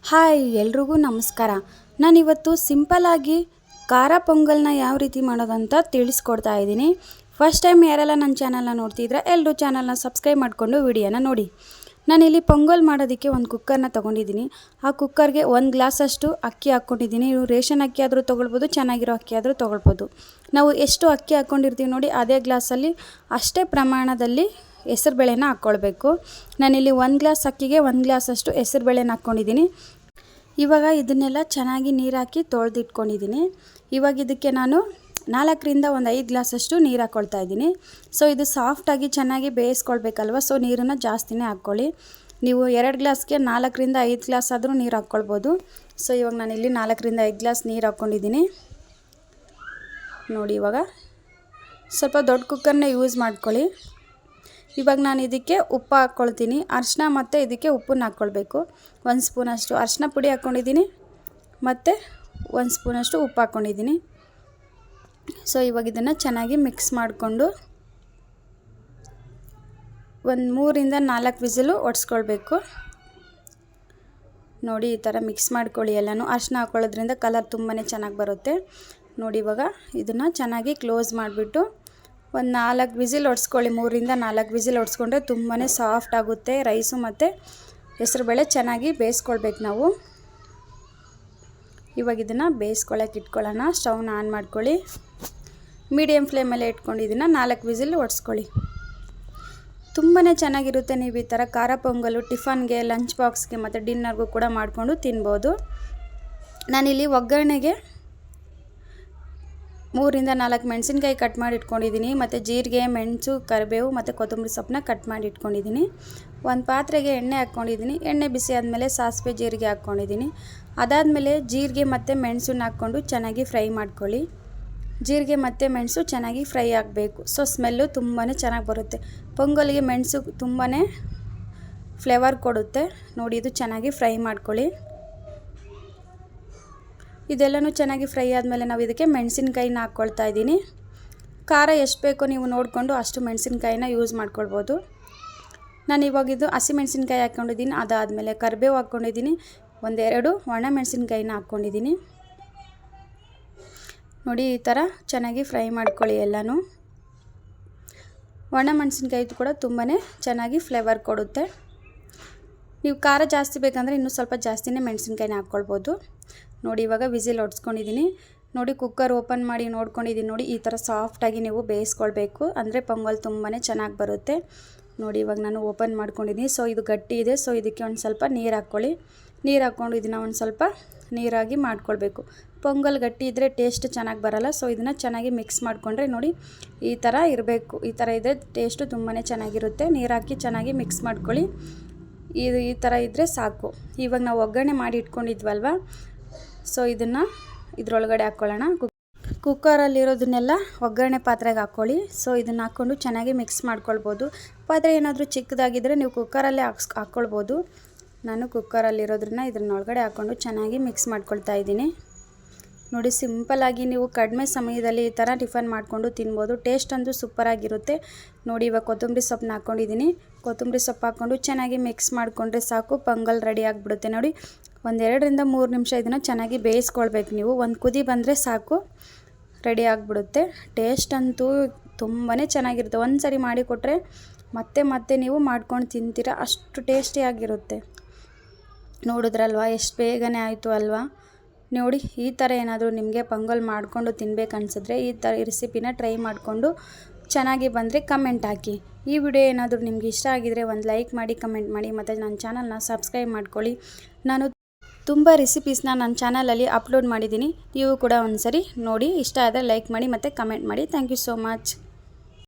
Hi ಎಲ್ರಿಗೂ ನಮಸ್ಕಾರ. ನಾನಿವತ್ತು ಸಿಂಪಲ್ಲಾಗಿ ಖಾರ ಪೊಂಗಲ್ನ ಯಾವ ರೀತಿ ಮಾಡೋದಂತ ತಿಳಿಸ್ಕೊಡ್ತಾ ಇದ್ದೀನಿ. ಫಸ್ಟ್ ಟೈಮ್ ಯಾರೆಲ್ಲ ನನ್ನ ಚಾನಲ್ನ ನೋಡ್ತಿದ್ರೆ ಎಲ್ಲರೂ ಚಾನಲ್ನ ಸಬ್ಸ್ಕ್ರೈಬ್ ಮಾಡಿಕೊಂಡು ವಿಡಿಯೋನ ನೋಡಿ. ನಾನಿಲ್ಲಿ ಪೊಂಗಲ್ ಮಾಡೋದಕ್ಕೆ ಒಂದು ಕುಕ್ಕರ್ನ ತೊಗೊಂಡಿದ್ದೀನಿ. ಆ ಕುಕ್ಕರ್ಗೆ 1 ಗ್ಲಾಸಷ್ಟು ಅಕ್ಕಿ ಹಾಕ್ಕೊಂಡಿದ್ದೀನಿ. ನೀವು ರೇಷನ್ ಅಕ್ಕಿ ಆದರೂ ತೊಗೊಳ್ಬೋದು, ಚೆನ್ನಾಗಿರೋ ಅಕ್ಕಿ ಆದರೂ ತೊಗೊಳ್ಬೋದು. ನಾವು ಎಷ್ಟು ಅಕ್ಕಿ ಹಾಕ್ಕೊಂಡಿರ್ತೀವಿ ನೋಡಿ ಅದೇ ಗ್ಲಾಸಲ್ಲಿ ಅಷ್ಟೇ ಪ್ರಮಾಣದಲ್ಲಿ ಹೆಸರುಬೇಳೆನ ಹಾಕ್ಕೊಳ್ಬೇಕು. ನಾನಿಲ್ಲಿ 1 ಗ್ಲಾಸ್ ಅಕ್ಕಿಗೆ 1 ಗ್ಲಾಸಷ್ಟು ಹೆಸರುಬೇಳೆನ ಹಾಕ್ಕೊಂಡಿದ್ದೀನಿ. ಇವಾಗ ಇದನ್ನೆಲ್ಲ ಚೆನ್ನಾಗಿ ನೀರು ಹಾಕಿ ತೊಳೆದಿಟ್ಕೊಂಡಿದ್ದೀನಿ. ಇವಾಗ ಇದಕ್ಕೆ ನಾನು 4ರಿಂದ 5 ಗ್ಲಾಸಷ್ಟು ನೀರು ಹಾಕ್ಕೊಳ್ತಾ ಇದ್ದೀನಿ. ಸೊ ಇದು ಸಾಫ್ಟಾಗಿ ಚೆನ್ನಾಗಿ ಬೇಯಿಸ್ಕೊಳ್ಬೇಕಲ್ವ, ಸೊ ನೀರನ್ನು ಜಾಸ್ತಿನೇ ಹಾಕ್ಕೊಳ್ಳಿ. ನೀವು 2 ಗ್ಲಾಸ್ಗೆ 4ರಿಂದ 5 ಗ್ಲಾಸ್ ಆದರೂ ನೀರು ಹಾಕ್ಕೊಳ್ಬೋದು. ಸೊ ಇವಾಗ ನಾನಿಲ್ಲಿ 4ರಿಂದ 5 ಗ್ಲಾಸ್ ನೀರು ಹಾಕ್ಕೊಂಡಿದ್ದೀನಿ ನೋಡಿ. ಇವಾಗ ಸ್ವಲ್ಪ ದೊಡ್ಡ ಕುಕ್ಕರ್ನೇ ಯೂಸ್ ಮಾಡ್ಕೊಳ್ಳಿ. ಇವಾಗ ನಾನು ಇದಕ್ಕೆ ಉಪ್ಪು ಹಾಕ್ಕೊಳ್ತೀನಿ. ಅರಿಶಿನ ಮತ್ತು ಇದಕ್ಕೆ ಉಪ್ಪನ್ನು ಹಾಕ್ಕೊಳ್ಬೇಕು. 1 ಸ್ಪೂನಷ್ಟು ಅರಿಶಿನ ಪುಡಿ ಹಾಕ್ಕೊಂಡಿದ್ದೀನಿ ಮತ್ತು 1 ಸ್ಪೂನಷ್ಟು ಉಪ್ಪು ಹಾಕ್ಕೊಂಡಿದ್ದೀನಿ. ಸೊ ಇವಾಗ ಇದನ್ನು ಚೆನ್ನಾಗಿ ಮಿಕ್ಸ್ ಮಾಡಿಕೊಂಡು 3ರಿಂದ 4 ವಿಸಿಲು ಹೊಡ್ಸ್ಕೊಳ್ಬೇಕು ನೋಡಿ. ಈ ಥರ ಮಿಕ್ಸ್ ಮಾಡ್ಕೊಳ್ಳಿ ಎಲ್ಲನೂ. ಅರಿಶಿನ ಹಾಕ್ಕೊಳ್ಳೋದ್ರಿಂದ ಕಲರ್ ತುಂಬಾ ಚೆನ್ನಾಗಿ ಬರುತ್ತೆ ನೋಡಿ. ಇವಾಗ ಇದನ್ನು ಚೆನ್ನಾಗಿ ಕ್ಲೋಸ್ ಮಾಡಿಬಿಟ್ಟು 4 ವಿಸಿಲ್ ಹೊಡ್ಸ್ಕೊಳ್ಳಿ. 3ರಿಂದ 4 ವಿಸಿಲ್ ಹೊಡ್ಸ್ಕೊಂಡ್ರೆ ತುಂಬಾ ಸಾಫ್ಟ್ ಆಗುತ್ತೆ ರೈಸು ಮತ್ತು ಹೆಸರುಬೇಳೆ ಚೆನ್ನಾಗಿ ಬೇಯಿಸ್ಕೊಳ್ಬೇಕು ನಾವು. ಇವಾಗ ಇದನ್ನು ಬೇಯಿಸ್ಕೊಳ್ಳೋಕೆ ಇಟ್ಕೊಳ್ಳೋಣ. ಸ್ಟವ್ನ ಆನ್ ಮಾಡ್ಕೊಳ್ಳಿ. ಮೀಡಿಯಮ್ ಫ್ಲೇಮಲ್ಲೇ ಇಟ್ಕೊಂಡು ಇದನ್ನು 4 ವಿಸಿಲ್ ಹೊಡ್ಸ್ಕೊಳ್ಳಿ. ತುಂಬಾ ಚೆನ್ನಾಗಿರುತ್ತೆ. ನೀವು ಈ ಥರ ಖಾರ ಪೊಂಗಲು ಟಿಫನ್ಗೆ, ಲಂಚ್ ಬಾಕ್ಸ್ಗೆ ಮತ್ತು ಡಿನ್ನರ್ಗೂ ಕೂಡ ಮಾಡಿಕೊಂಡು ತಿನ್ಬೋದು. ನಾನಿಲ್ಲಿ ಒಗ್ಗರಣೆಗೆ 3ರಿಂದ 4 ಮೆಣಸಿನ್ಕಾಯಿ ಕಟ್ ಮಾಡಿ ಇಟ್ಕೊಂಡಿದ್ದೀನಿ ಮತ್ತು ಜೀರಿಗೆ, ಮೆಣಸು, ಕರಿಬೇವು ಮತ್ತು ಕೊತ್ತಂಬರಿ ಸೊಪ್ಪನ್ನ ಕಟ್ ಮಾಡಿ ಇಟ್ಕೊಂಡಿದ್ದೀನಿ. ಒಂದು ಪಾತ್ರೆಗೆ ಎಣ್ಣೆ ಹಾಕ್ಕೊಂಡಿದ್ದೀನಿ. ಎಣ್ಣೆ ಬಿಸಿ ಆದಮೇಲೆ ಸಾಸಿವೆ, ಜೀರಿಗೆ ಹಾಕ್ಕೊಂಡಿದ್ದೀನಿ. ಅದಾದಮೇಲೆ ಜೀರಿಗೆ ಮತ್ತು ಮೆಣಸನ್ನ ಹಾಕ್ಕೊಂಡು ಚೆನ್ನಾಗಿ ಫ್ರೈ ಮಾಡ್ಕೊಳ್ಳಿ. ಜೀರಿಗೆ ಮತ್ತು ಮೆಣಸು ಚೆನ್ನಾಗಿ ಫ್ರೈ ಆಗಬೇಕು. ಸೊ ಸ್ಮೆಲ್ಲು ತುಂಬಾ ಚೆನ್ನಾಗಿ ಬರುತ್ತೆ. ಪೊಂಗಲ್ಗೆ ಮೆಣಸು ತುಂಬಾ ಫ್ಲೇವರ್ ಕೊಡುತ್ತೆ ನೋಡಿ. ಇದು ಚೆನ್ನಾಗಿ ಫ್ರೈ ಮಾಡ್ಕೊಳ್ಳಿ. ಇದೆಲ್ಲನೂ ಚೆನ್ನಾಗಿ ಫ್ರೈ ಆದಮೇಲೆ ನಾವು ಇದಕ್ಕೆ ಮೆಣಸಿನ್ಕಾಯಿನ ಹಾಕ್ಕೊಳ್ತಾ ಇದ್ದೀನಿ. ಖಾರ ಎಷ್ಟು ಬೇಕೋ ನೀವು ನೋಡಿಕೊಂಡು ಅಷ್ಟು ಮೆಣಸಿನ್ಕಾಯಿನ ಯೂಸ್ ಮಾಡ್ಕೊಳ್ಬೋದು. ನಾನು ಇವಾಗಿದ್ದು ಹಸಿಮೆಣಸಿನ್ಕಾಯಿ ಹಾಕ್ಕೊಂಡಿದ್ದೀನಿ. ಅದಾದಮೇಲೆ ಕರಿಬೇವು ಹಾಕ್ಕೊಂಡಿದ್ದೀನಿ. 1-2 ಒಣ ಮೆಣಸಿನ್ಕಾಯಿನ ಹಾಕ್ಕೊಂಡಿದ್ದೀನಿ ನೋಡಿ. ಈ ಥರ ಚೆನ್ನಾಗಿ ಫ್ರೈ ಮಾಡ್ಕೊಳ್ಳಿ ಎಲ್ಲನೂ. ಒಣ ಮೆಣಸಿನ್ಕಾಯಿ ಕೂಡ ತುಂಬಾ ಚೆನ್ನಾಗಿ ಫ್ಲೇವರ್ ಕೊಡುತ್ತೆ. ನೀವು ಖಾರ ಜಾಸ್ತಿ ಬೇಕಂದರೆ ಇನ್ನೂ ಸ್ವಲ್ಪ ಜಾಸ್ತಿನೇ ಮೆಣಸಿನ್ಕಾಯಿನ ಹಾಕ್ಕೊಳ್ಬೋದು ನೋಡಿ. ಇವಾಗ ವಿಸಿಲ್ ಹೊಡ್ಸ್ಕೊಂಡಿದ್ದೀನಿ ನೋಡಿ. ಕುಕ್ಕರ್ ಓಪನ್ ಮಾಡಿ ನೋಡ್ಕೊಂಡಿದ್ದೀನಿ ನೋಡಿ. ಈ ಥರ ಸಾಫ್ಟಾಗಿ ನೀವು ಬೇಯಿಸ್ಕೊಳ್ಬೇಕು, ಅಂದರೆ ಪೊಂಗಲ್ ತುಂಬಾ ಚೆನ್ನಾಗಿ ಬರುತ್ತೆ ನೋಡಿ. ಇವಾಗ ನಾನು ಓಪನ್ ಮಾಡ್ಕೊಂಡಿದ್ದೀನಿ. ಸೊ ಇದು ಗಟ್ಟಿ ಇದೆ. ಸೊ ಇದಕ್ಕೆ ಒಂದು ಸ್ವಲ್ಪ ನೀರು ಹಾಕ್ಕೊಳ್ಳಿ. ನೀರು ಹಾಕ್ಕೊಂಡು ಇದನ್ನು ಒಂದು ಸ್ವಲ್ಪ ನೀರಾಗಿ ಮಾಡ್ಕೊಳ್ಬೇಕು. ಪೊಂಗಲ್ ಗಟ್ಟಿ ಇದ್ದರೆ ಟೇಸ್ಟ್ ಚೆನ್ನಾಗಿ ಬರಲ್ಲ. ಸೊ ಇದನ್ನು ಚೆನ್ನಾಗಿ ಮಿಕ್ಸ್ ಮಾಡಿಕೊಂಡ್ರೆ ನೋಡಿ ಈ ಥರ ಇರಬೇಕು. ಈ ಥರ ಇದ್ದರೆ ಟೇಸ್ಟು ತುಂಬಾ ಚೆನ್ನಾಗಿರುತ್ತೆ. ನೀರು ಹಾಕಿ ಚೆನ್ನಾಗಿ ಮಿಕ್ಸ್ ಮಾಡ್ಕೊಳ್ಳಿ. ಈ ಥರ ಇದ್ದರೆ ಸಾಕು. ಇವಾಗ ನಾವು ಒಗ್ಗರಣೆ ಮಾಡಿ ಇಟ್ಕೊಂಡಿದ್ವಲ್ವ, ಸೊ ಇದನ್ನು ಇದರೊಳಗಡೆ ಹಾಕ್ಕೊಳ್ಳೋಣ. ಕುಕ್ಕರಲ್ಲಿರೋದನ್ನೆಲ್ಲ ಒಗ್ಗರಣೆ ಪಾತ್ರೆಗೆ ಹಾಕ್ಕೊಳ್ಳಿ. ಸೊ ಇದನ್ನು ಹಾಕ್ಕೊಂಡು ಚೆನ್ನಾಗಿ ಮಿಕ್ಸ್ ಮಾಡ್ಕೊಳ್ಬೋದು. ಪಾತ್ರೆ ಏನಾದರೂ ಚಿಕ್ಕದಾಗಿದ್ದರೆ ನೀವು ಕುಕ್ಕರಲ್ಲೇ ಹಾಕ್ಕೊಳ್ಬೋದು. ನಾನು ಕುಕ್ಕರಲ್ಲಿರೋದ್ರನ್ನ ಇದನ್ನೊಳಗಡೆ ಹಾಕ್ಕೊಂಡು ಚೆನ್ನಾಗಿ ಮಿಕ್ಸ್ ಮಾಡ್ಕೊಳ್ತಾ ಇದ್ದೀನಿ ನೋಡಿ. ಸಿಂಪಲ್ಲಾಗಿ ನೀವು ಕಡಿಮೆ ಸಮಯದಲ್ಲಿ ಈ ಥರ ಟಿಫನ್ ಮಾಡಿಕೊಂಡು ತಿನ್ಬೋದು. ಟೇಸ್ಟ್ ಅಂತೂ ಸೂಪರಾಗಿರುತ್ತೆ ನೋಡಿ. ಇವಾಗ ಕೊತ್ತಂಬರಿ ಸೊಪ್ಪನ್ನ ಹಾಕ್ಕೊಂಡಿದ್ದೀನಿ. ಕೊತ್ತಂಬರಿ ಸೊಪ್ಪು ಹಾಕ್ಕೊಂಡು ಚೆನ್ನಾಗಿ ಮಿಕ್ಸ್ ಮಾಡಿಕೊಂಡ್ರೆ ಸಾಕು, ಪೊಂಗಲ್ ರೆಡಿ ಆಗಿಬಿಡುತ್ತೆ ನೋಡಿ. 1-2ರಿಂದ 3 ನಿಮಿಷ ಇದನ್ನು ಚೆನ್ನಾಗಿ ಬೇಯಿಸ್ಕೊಳ್ಬೇಕು ನೀವು. ಒಂದು ಕುದಿ ಬಂದರೆ ಸಾಕು, ರೆಡಿ ಆಗಿಬಿಡುತ್ತೆ. ಟೇಸ್ಟ್ ಅಂತೂ ತುಂಬಾ ಚೆನ್ನಾಗಿರುತ್ತೆ. ಒಂದು ಸರಿ ಮಾಡಿಕೊಟ್ರೆ ಮತ್ತೆ ನೀವು ಮಾಡ್ಕೊಂಡು ತಿಂತೀರ, ಅಷ್ಟು ಟೇಸ್ಟಿಯಾಗಿರುತ್ತೆ. ನೋಡಿದ್ರಲ್ವ ಎಷ್ಟು ಬೇಗನೆ ಆಯಿತು ಅಲ್ವಾ ನೋಡಿ. ಈ ಥರ ಏನಾದರೂ ನಿಮಗೆ ಪೊಂಗಲ್ ಮಾಡಿಕೊಂಡು ತಿನ್ಬೇಕು ಅನಿಸಿದ್ರೆ ಈ ಥರ ರೆಸಿಪಿನ ಟ್ರೈ ಮಾಡಿಕೊಂಡು ಚೆನ್ನಾಗಿ ಬಂದರೆ ಕಮೆಂಟ್ ಹಾಕಿ. ಈ ವಿಡಿಯೋ ಏನಾದರೂ ನಿಮ್ಗೆ ಇಷ್ಟ ಆಗಿದರೆ ಒಂದು ಲೈಕ್ ಮಾಡಿ, ಕಮೆಂಟ್ ಮಾಡಿ ಮತ್ತು ನನ್ನ ಚಾನಲ್ನ ಸಬ್ಸ್ಕ್ರೈಬ್ ಮಾಡ್ಕೊಳ್ಳಿ. ನಾನು ತುಂಬ ರೆಸಿಪೀಸ್ನ ನನ್ನ ಚಾನಲಲ್ಲಿ ಅಪ್ಲೋಡ್ ಮಾಡಿದ್ದೀನಿ. ನೀವು ಕೂಡ ಒಂದು ಸರಿ ನೋಡಿ. ಇಷ್ಟ ಆದರೆ ಲೈಕ್ ಮಾಡಿ ಮತ್ತು ಕಮೆಂಟ್ ಮಾಡಿ. Thank you so much.